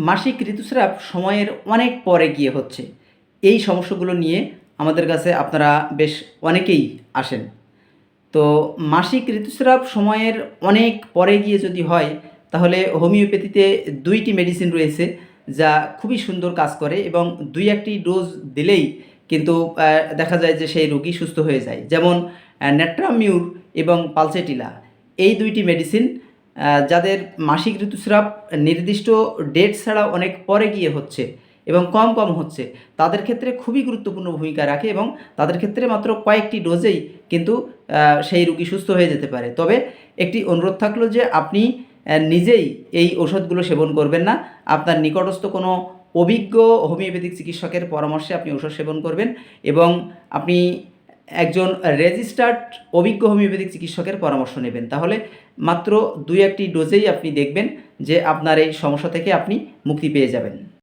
মাসিক ঋতুস্রাব সময়ের অনেক পরে গিয়ে হচ্ছে। এই সমস্যাগুলো নিয়ে আমাদের কাছে আপনারা বেশ অনেকেই আসেন। তো মাসিক ঋতুস্রাব সময়ের অনেক পরে গিয়ে যদি হয়, তাহলে হোমিওপ্যাথিতে ২টি মেডিসিন রয়েছে যা খুবই সুন্দর কাজ করে এবং ২-১টি ডোজ দিলেই কিন্তু দেখা যায় যে সেই রোগী সুস্থ হয়ে যায়। যেমন ন্যাট্রামিউর এবং পালসেটিলা, এই ২টি মেডিসিন যাদের মাসিক ঋতুস্রাব নির্দিষ্ট ডেট ছাড়া অনেক পরে গিয়ে হচ্ছে এবং কম হচ্ছে, তাদের ক্ষেত্রে খুবই গুরুত্বপূর্ণ ভূমিকা রাখে এবং তাদের ক্ষেত্রে মাত্র কয়েকটি ডোজেই কিন্তু সেই রোগী সুস্থ হয়ে যেতে পারে। তবে একটি অনুরোধ থাকলো যে আপনি নিজেই এই ওষুধগুলো সেবন করবেন না। আপনার নিকটস্থ কোনো অভিজ্ঞ হোমিওপ্যাথিক চিকিৎসকের পরামর্শে আপনি ওষুধ সেবন করবেন এবং আপনি একজন রেজিস্টার্ড অভিজ্ঞ হোমিওপ্যাথিক চিকিৎসকের পরামর্শ নেবেন। তাহলে মাত্র ২-১টি ডোজেই আপনি দেখবেন যে আপনার এই সমস্যা থেকে আপনি মুক্তি পেয়ে যাবেন।